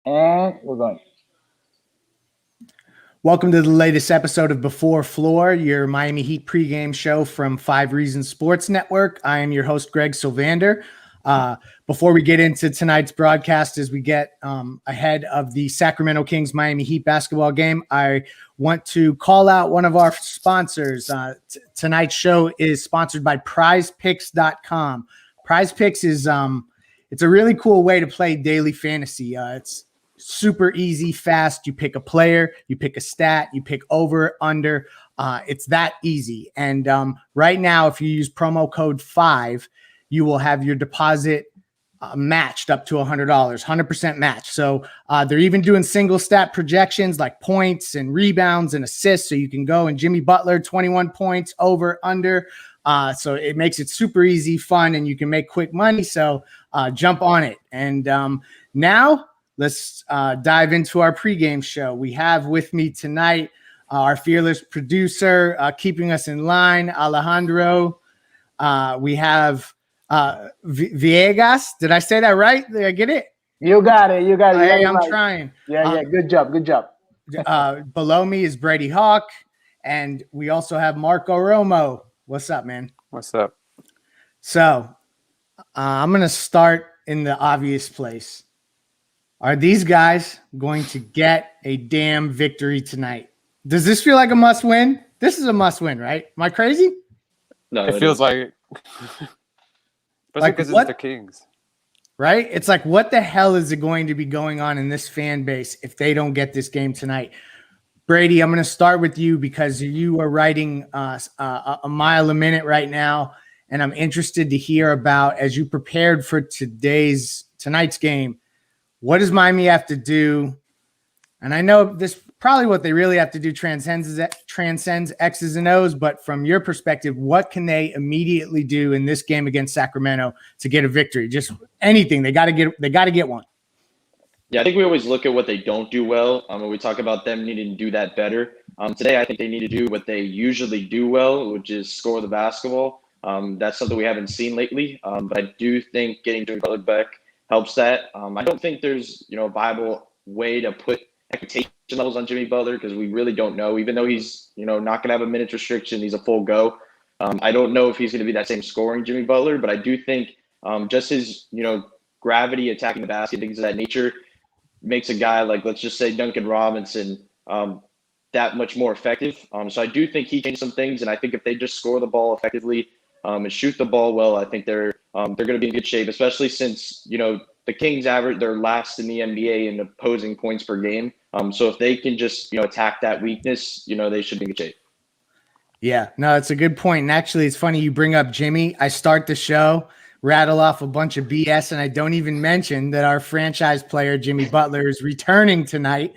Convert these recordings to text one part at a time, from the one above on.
And we're going. Welcome to the latest episode of Before Floor, your Miami Heat pregame show from 5 Reasons Sports Network. I am your host, Greg Sylvander. Before we get into tonight's broadcast, as we get ahead of the Sacramento Kings Miami Heat basketball game, I want to call out one of our sponsors. Tonight's show is sponsored by PrizePicks.com. PrizePicks is it's a really cool way to play daily fantasy. It's super easy, fast. You pick a player, you pick a stat, you pick over, under. It's that easy. And right now, if you use promo code 5, you will have your deposit matched up to $100, 100% match. So they're even doing single stat projections like points and rebounds and assists. So you can go and Jimmy Butler, 21 points, over, under. So it makes it super easy, fun, and you can make quick money. So jump on it. And now let's dive into our pregame show. We have with me tonight our fearless producer, keeping us in line, Alejandro. We have Villegas. Did I say that right? Did I get it? You got it. You got it. Hey, I'm trying. Yeah. Good job. Below me is Brady Hawk, and we also have Marco Romo. What's up, man? What's up? So I'm going to start in the obvious place. Are these guys going to get a damn victory tonight? Does this feel like a must win? This is a must win, right? Am I crazy? No, it feels like especially like because it's the Kings. Right? It's like, what the hell is it going to be going on in this fan base if they don't get this game tonight? Brady, I'm going to start with you because you are writing a mile a minute right now, and I'm interested to hear about, as you prepared for tonight's game, what does Miami have to do? And I know this probably what they really have to do transcends X's and O's, but from your perspective, what can they immediately do in this game against Sacramento to get a victory? Just anything. They got to get one. Yeah, I think we always look at what they don't do well when we talk about them needing to do that better. Today, I think they need to do what they usually do well, which is score the basketball. That's something we haven't seen lately, but I do think getting Jimmy Butler back helps that. I don't think there's a viable way to put expectation levels on Jimmy Butler because we really don't know. Even though he's not going to have a minutes restriction, he's a full go. I don't know if he's going to be that same scoring Jimmy Butler, but I do think just his gravity attacking the basket, things of that nature, makes a guy like, let's just say, Duncan Robinson that much more effective. So I do think he changed some things, and I think if they just score the ball effectively and shoot the ball well, I think they're going to be in good shape, especially since the Kings average, they're last in the NBA in opposing points per game. So if they can just attack that weakness, they should be in good shape. Yeah, no, it's a good point. And actually, it's funny you bring up Jimmy. I start the show, rattle off a bunch of BS, and I don't even mention that our franchise player, Jimmy Butler, is returning tonight.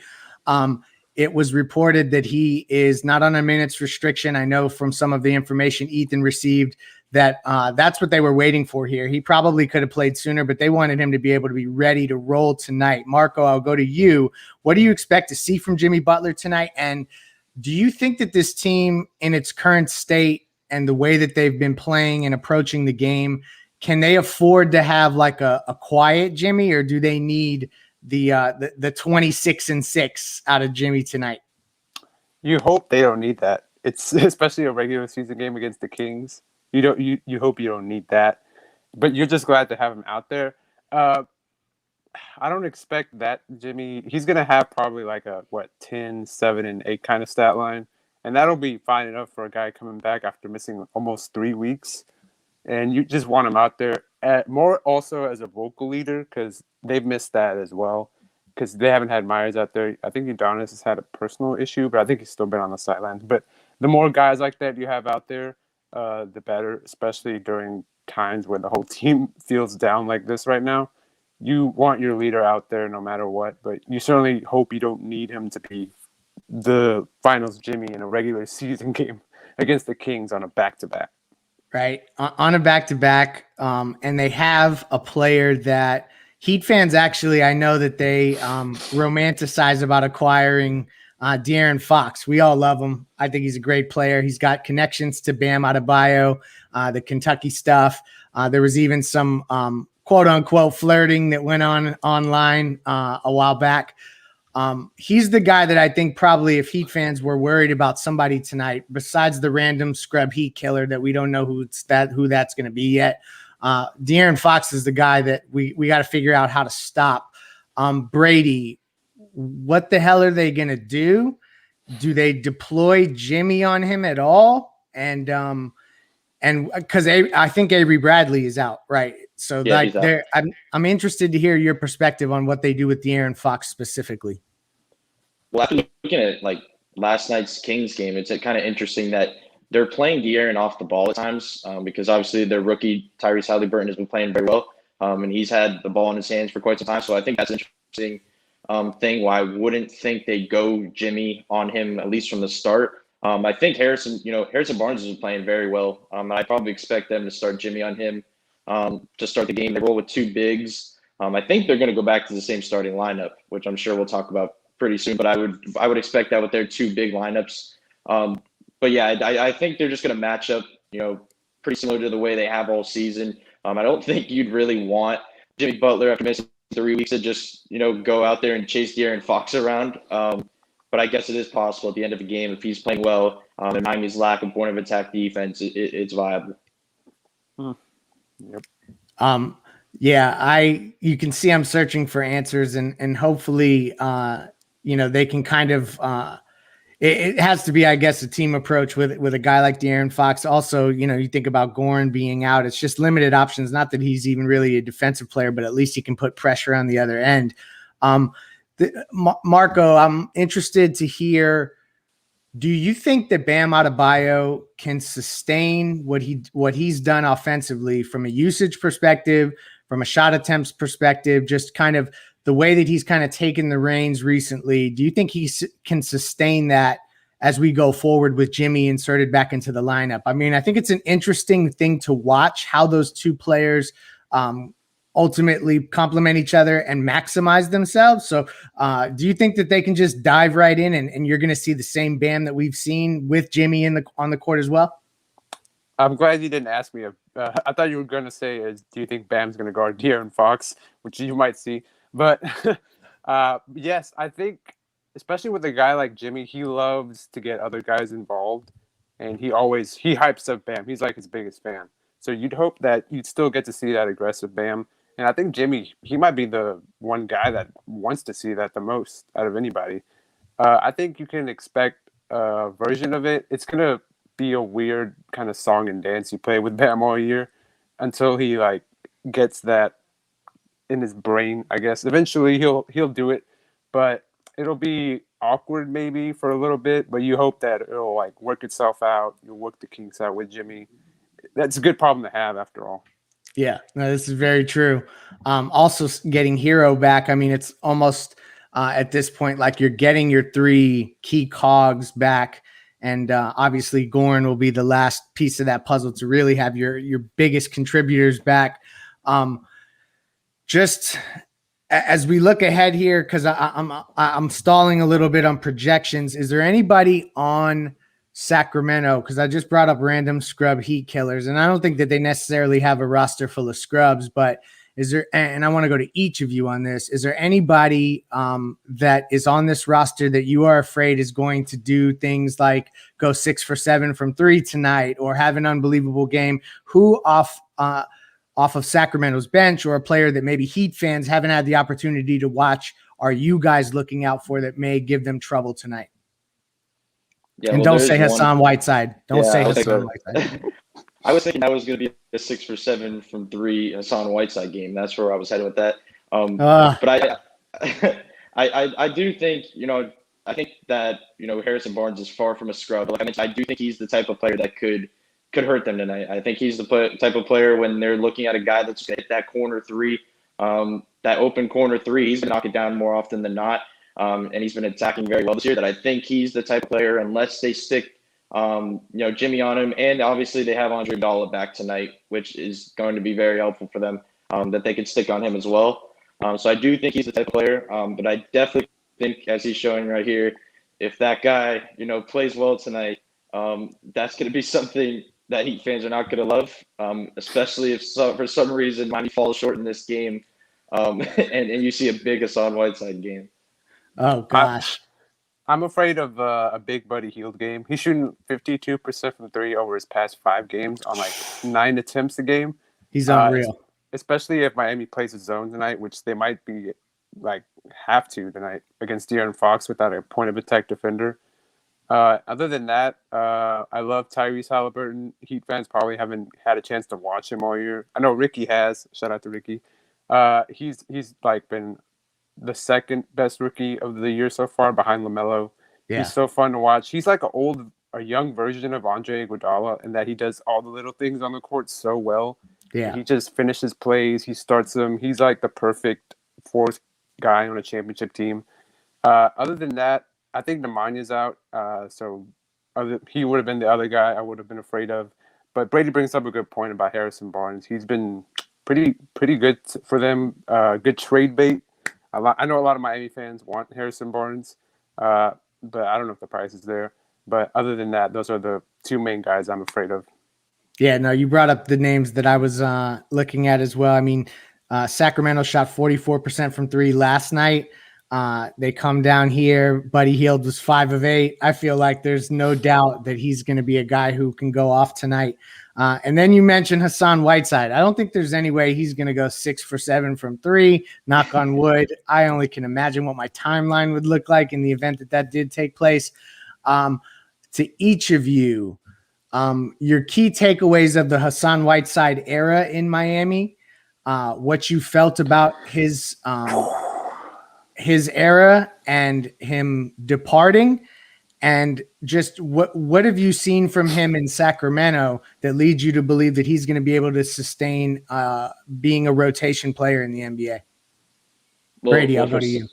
It was reported that he is not on a minutes restriction. I know from some of the information Ethan received that that's what they were waiting for here. He probably could have played sooner, but they wanted him to be able to be ready to roll tonight. Marco, I'll go to you. What do you expect to see from Jimmy Butler tonight? And do you think that this team in its current state and the way that they've been playing and approaching the game, can they afford to have like a quiet Jimmy, or do they need the 26-6 out of Jimmy tonight? You hope they don't need that. It's especially a regular season game against the Kings. You hope you don't need that, but you're just glad to have him out there. I don't expect that Jimmy. He's gonna have probably like a 10, 7, and 8 kind of stat line, and that'll be fine enough for a guy coming back after missing almost 3 weeks. And you just want him out there more also as a vocal leader because they've missed that as well because they haven't had Myers out there. I think Udonis has had a personal issue, but I think he's still been on the sidelines. But the more guys like that you have out there, the better, especially during times when the whole team feels down like this right now. You want your leader out there no matter what, but you certainly hope you don't need him to be the finals Jimmy in a regular season game against the Kings on a back-to-back. Right, on a back-to-back, and they have a player that Heat fans actually, I know that they romanticize about acquiring De'Aaron Fox. We all love him. I think he's a great player. He's got connections to Bam Adebayo, the Kentucky stuff. There was even some quote unquote flirting that went on online a while back. He's the guy that I think probably if Heat fans were worried about somebody tonight, besides the random scrub Heat killer that we don't know who that's going to be yet. De'Aaron Fox is the guy that we got to figure out how to stop. Brady, what the hell are they going to do? Do they deploy Jimmy on him at all? And because I think Avery Bradley is out, right? So Yeah, like there, I'm interested to hear your perspective on what they do with De'Aaron Fox specifically. Well, after looking at like last night's Kings game, it's kind of interesting that they're playing De'Aaron off the ball at times because obviously their rookie Tyrese Halliburton has been playing very well, and he's had the ball in his hands for quite some time. So I think that's an interesting thing. Why I wouldn't think they go Jimmy on him at least from the start. I think Harrison Barnes is playing very well. I probably expect them to start Jimmy on him to start the game. They roll with two bigs. I think they're going to go back to the same starting lineup, which I'm sure we'll talk about pretty soon. But I would expect that with their two big lineups. But yeah, I think they're just going to match up, pretty similar to the way they have all season. I don't think you'd really want Jimmy Butler after missing 3 weeks to just, go out there and chase De'Aaron Fox around. But I guess it is possible at the end of the game if he's playing well and Miami's lack of point of attack defense, it's viable. Yep. Yeah, you can see I'm searching for answers and hopefully, they can kind of, it has to be, I guess, a team approach with a guy like De'Aaron Fox. Also, you think about Goran being out, it's just limited options. Not that he's even really a defensive player, but at least he can put pressure on the other end. Marco, I'm interested to hear, do you think that Bam Adebayo can sustain what he's done offensively from a usage perspective, from a shot attempts perspective, just kind of the way that he's kind of taken the reins recently? Do you think he can sustain that as we go forward with Jimmy inserted back into the lineup? I mean, I think it's an interesting thing to watch how those two players ultimately complement each other and maximize themselves. So do you think that they can just dive right in and you're going to see the same Bam that we've seen with Jimmy on the court as well? I'm glad you didn't ask me. I thought you were going to say, do you think Bam's going to guard De'Aaron Fox, which you might see. But yes, I think, especially with a guy like Jimmy, he loves to get other guys involved. And he hypes up Bam. He's like his biggest fan. So you'd hope that you'd still get to see that aggressive Bam. And I think Jimmy, he might be the one guy that wants to see that the most out of anybody. I think you can expect a version of it. It's going to be a weird kind of song and dance you play with Bam all year until he gets that in his brain, I guess. Eventually he'll do it, but it'll be awkward maybe for a little bit, but you hope that it'll work itself out. You'll work the kinks out with Jimmy. That's a good problem to have after all. Yeah, no, this is very true. Also getting Hero back. I mean, it's almost at this point, like you're getting your three key cogs back. And obviously Goran will be the last piece of that puzzle to really have your biggest contributors back. Just as we look ahead here, because I'm stalling a little bit on projections. Is there anybody on Sacramento? Because I just brought up random scrub Heat killers, and I don't think that they necessarily have a roster full of scrubs. But is there? And I want to go to each of you on this. Is there anybody that is on this roster that you are afraid is going to do things like go 6 for 7 from 3 tonight, or have an unbelievable game? Who off of Sacramento's bench, or a player that maybe Heat fans haven't had the opportunity to watch, are you guys looking out for that may give them trouble tonight? Yeah, and don't say Hassan Whiteside. Don't say Hassan Whiteside. I was thinking that was going to be a 6 for 7 from 3 Hassan Whiteside game. That's where I was headed with that. But I do think, I think that, Harrison Barnes is far from a scrub. Like I mentioned, I do think he's the type of player that could hurt them tonight. I think he's the type of player when they're looking at a guy that's going to hit that corner three, that open corner three, he's going to knock it down more often than not. And he's been attacking very well this year, that I think he's the type of player, unless they stick, Jimmy on him. And obviously they have Andre Iguodala back tonight, which is going to be very helpful for them, that they could stick on him as well. So I do think he's the type of player, but I definitely think, as he's showing right here, if that guy, plays well tonight, that's going to be something that Heat fans are not going to love, especially if for some reason Miami falls short in this game, and you see a big Hassan Whiteside game. Oh gosh. I'm afraid of a big Buddy Hield game. He's shooting 52% from three over his past 5 games on like 9 attempts a game. He's unreal. Especially if Miami plays a zone tonight, which they might be like have to tonight against De'Aaron Fox without a point of attack defender. Other than that, I love Tyrese Halliburton. Heat fans probably haven't had a chance to watch him all year. I know Ricky has. Shout out to Ricky. He's like been the second best rookie of the year so far behind LaMelo. Yeah. He's so fun to watch. He's like a young version of Andre Iguodala in that he does all the little things on the court so well. Yeah. He just finishes plays. He starts them. He's like the perfect fourth guy on a championship team. Other than that, I think Nemanya's out. He would have been the other guy I would have been afraid of. But Brady brings up a good point about Harrison Barnes. He's been pretty good for them. Good trade bait. I know a lot of Miami fans want Harrison Barnes, but I don't know if the price is there. But other than that, those are the 2 main guys I'm afraid of. Yeah, no, you brought up the names that I was looking at as well. I mean, Sacramento shot 44% from 3 last night. They come down here. Buddy Hield was 5 of 8. I feel like there's no doubt that he's going to be a guy who can go off tonight. And then you mentioned Hassan Whiteside. I don't think there's any way he's going to go 6 for 7 from 3. Knock on wood. I only can imagine what my timeline would look like in the event that did take place. To each of you, your key takeaways of the Hassan Whiteside era in Miami, what you felt about his era and him departing, and just what have you seen from him in Sacramento that leads you to believe that he's going to be able to sustain being a rotation player in the NBA? Brady, I'll go to you.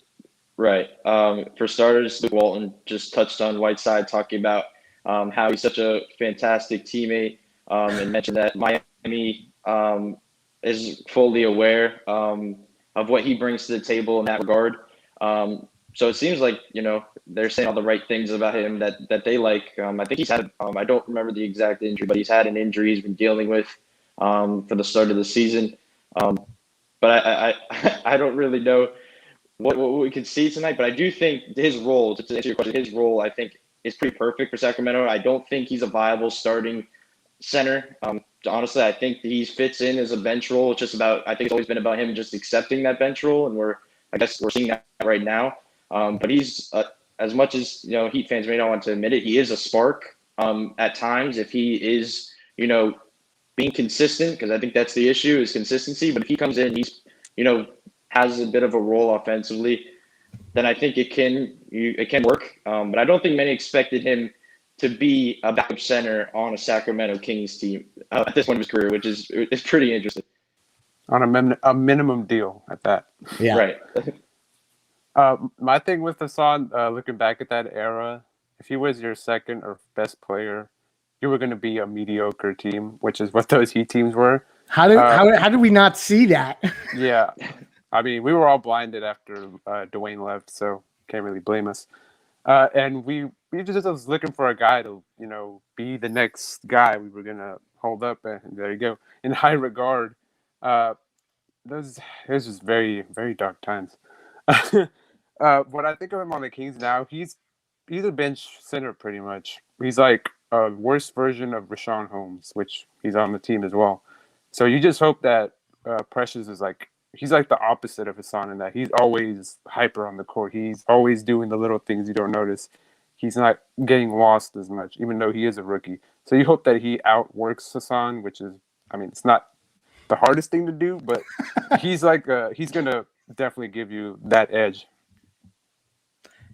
Right. For starters, Luke Walton just touched on Whiteside, talking about how he's such a fantastic teammate, and mentioned that Miami is fully aware of what he brings to the table in that regard. So it seems like, they're saying all the right things about him that they like. I think he's had, I don't remember the exact injury, but he's had an injury he's been dealing with for the start of the season. But I don't really know what we can see tonight, but I do think his role, to answer your question, his role, I think, is pretty perfect for Sacramento. I don't think he's a viable starting center. Honestly, I think he fits in as a bench role. It's just about, I think it's always been about him just accepting that bench role, and I guess we're seeing that right now. But he's, as much as, Heat fans may not want to admit it, he is a spark at times if he is, being consistent, because I think that's the issue, is consistency. But if he comes in, he's, has a bit of a role offensively, then I think it can work. But I don't think many expected him to be a backup center on a Sacramento Kings team at this point of his career, which is pretty interesting. On a minimum deal at that. Yeah. Right. My thing with Hassan, looking back at that era, if he was your second or best player, you were going to be a mediocre team, which is what those Heat teams were. How did we not see that? Yeah. I mean, we were all blinded after Dwayne left, so can't really blame us. And we just was looking for a guy to, be the next guy we were going to hold up. And there you go. In high regard, those just very, very dark times. When I think of him on the Kings now, he's a bench center pretty much. He's like a worse version of Rashawn Holmes, which he's on the team as well. So you just hope that Precious is he's like the opposite of Hassan in that he's always hyper on the court. He's always doing the little things you don't notice. He's not getting lost as much, even though he is a rookie. So you hope that he outworks Hassan, which is, it's not the hardest thing to do, but he's he's going to definitely give you that edge.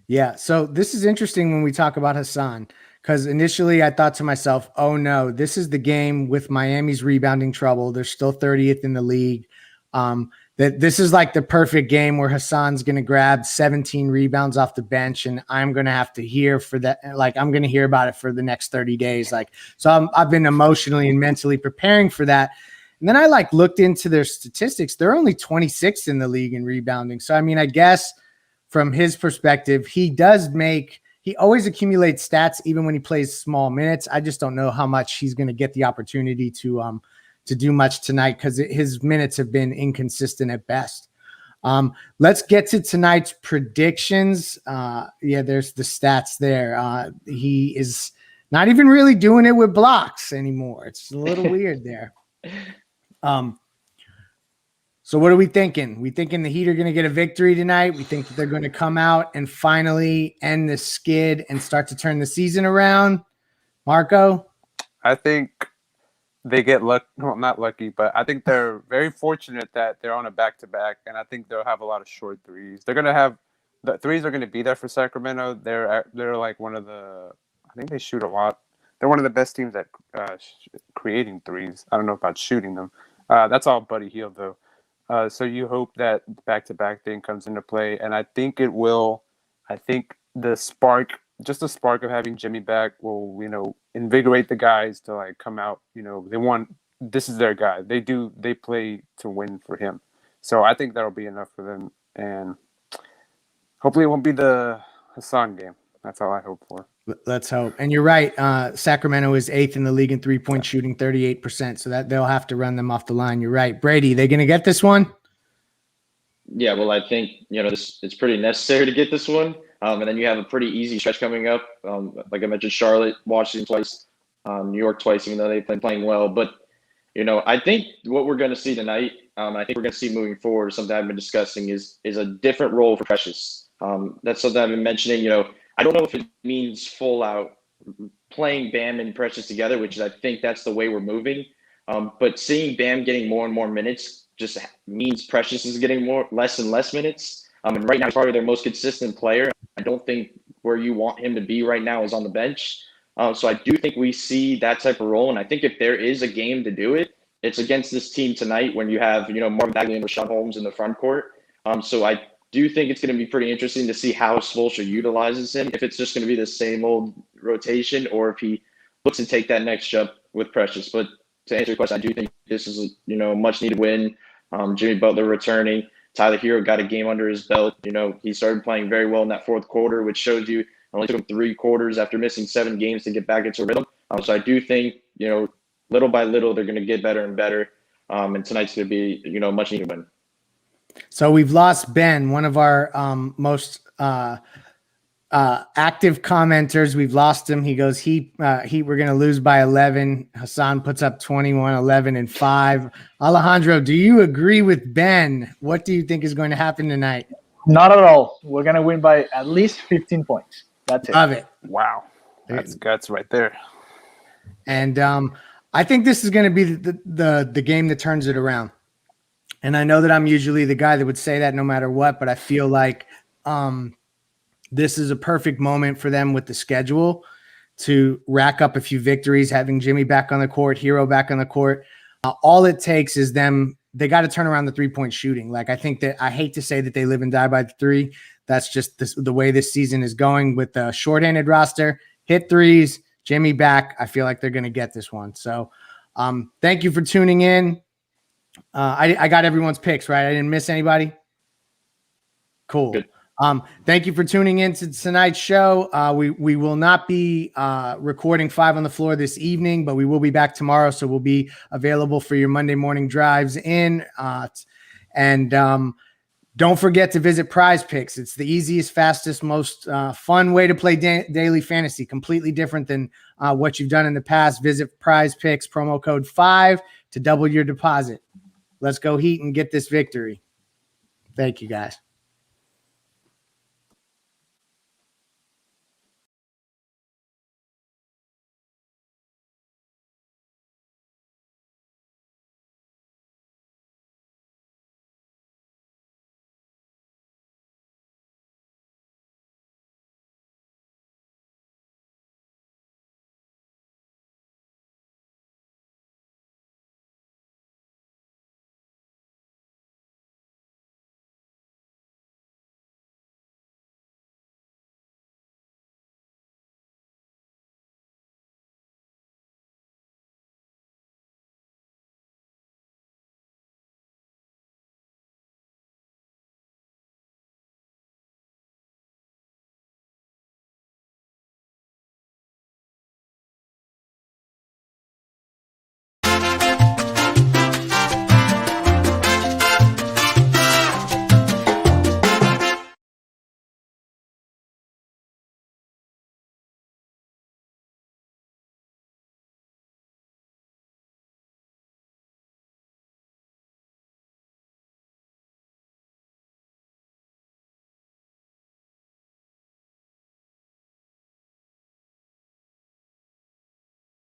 Yeah. So this is interesting when we talk about Hassan, because initially I thought to myself, oh no, this is the game with Miami's rebounding trouble. They're still 30th in the league. That this is like the perfect game where Hassan's going to grab 17 rebounds off the bench, and I'm going to have to hear for that. I'm going to hear about it for the next 30 days. So I've been emotionally and mentally preparing for that. And then I looked into their statistics. They're only 26th in the league in rebounding. So, I guess from his perspective, he he always accumulates stats even when he plays small minutes. I just don't know how much he's going to get the opportunity to do much tonight because his minutes have been inconsistent at best. Let's get to tonight's predictions. There's the stats there. He is not even really doing it with blocks anymore. It's a little weird there. So what are we thinking? We thinking the Heat are going to get a victory tonight. We think that they're going to come out and finally end the skid and start to turn the season around. Marco? I think they get lucky. Well, not lucky, but I think they're very fortunate that they're on a back-to-back, and I think they'll have a lot of short threes. They're going to have – the threes are going to be there for Sacramento. They're like one of the – I think they shoot a lot. They're one of the best teams at creating threes. I don't know about shooting them. That's all Buddy Hield, though. So you hope that back-to-back thing comes into play, and I think it will. I think the spark of having Jimmy back will, invigorate the guys to like come out. This is their guy. They play to win for him. So I think that'll be enough for them, and hopefully it won't be the Hassan game. That's all I hope for. Let's hope. And you're right. Sacramento is 8th in the league in 3-point shooting, 38%. So that they'll have to run them off the line. You're right. Brady, they going to get this one? Yeah, well, I think, it's pretty necessary to get this one. And then you have a pretty easy stretch coming up. Like I mentioned, Charlotte, Washington twice, New York twice, even though they've been playing well. But, I think what we're going to see tonight, I think we're going to see moving forward, something I've been discussing, is a different role for Precious. That's something I've been mentioning, I don't know if it means full out playing Bam and Precious together, which is, I think that's the way we're moving. But seeing Bam getting more and more minutes just means Precious is getting less and less minutes. And right now he's probably their most consistent player. I don't think where you want him to be right now is on the bench. So I do think we see that type of role. And I think if there is a game to do it, it's against this team tonight when you have, Marvin Bagley and Rashawn Holmes in the front court. So I do think it's going to be pretty interesting to see how Spoelstra utilizes him, if it's just going to be the same old rotation or if he looks to take that next jump with Precious. But to answer your question, I do think this is a much needed win. Jimmy Butler returning. Tyler Hero got a game under his belt. He started playing very well in that fourth quarter, which shows you it only took him 3 quarters after missing 7 games to get back into rhythm. So I do think, little by little, they're going to get better and better. And tonight's going to be, a much needed win. So we've lost Ben, one of our most active commenters. We've lost him. He goes, Heat, we're going to lose by 11. Hassan puts up 21, 11, and 5. Alejandro, do you agree with Ben? What do you think is going to happen tonight? Not at all. We're going to win by at least 15 points. That's it. Love it. Wow. That's guts right there. And I think this is going to be the game that turns it around. And I know that I'm usually the guy that would say that no matter what, but I feel like this is a perfect moment for them with the schedule to rack up a few victories, having Jimmy back on the court, Hero back on the court. All it takes is they got to turn around the 3-point shooting. Like, I think that I hate to say that they live and die by the 3. That's just the way this season is going with the shorthanded roster. Hit threes, Jimmy back. I feel like they're going to get this one. So thank you for tuning in. I got everyone's picks, right? I didn't miss anybody. Cool. Good. Thank you for tuning in to tonight's show. We will not be recording 5 on the Floor this evening, but we will be back tomorrow. So we'll be available for your Monday morning drives in. And don't forget to visit Prize Picks. It's the easiest, fastest, most fun way to play daily fantasy. Completely different than what you've done in the past. Visit Prize Picks, promo code 5 to double your deposit. Let's go Heat and get this victory. Thank you, guys.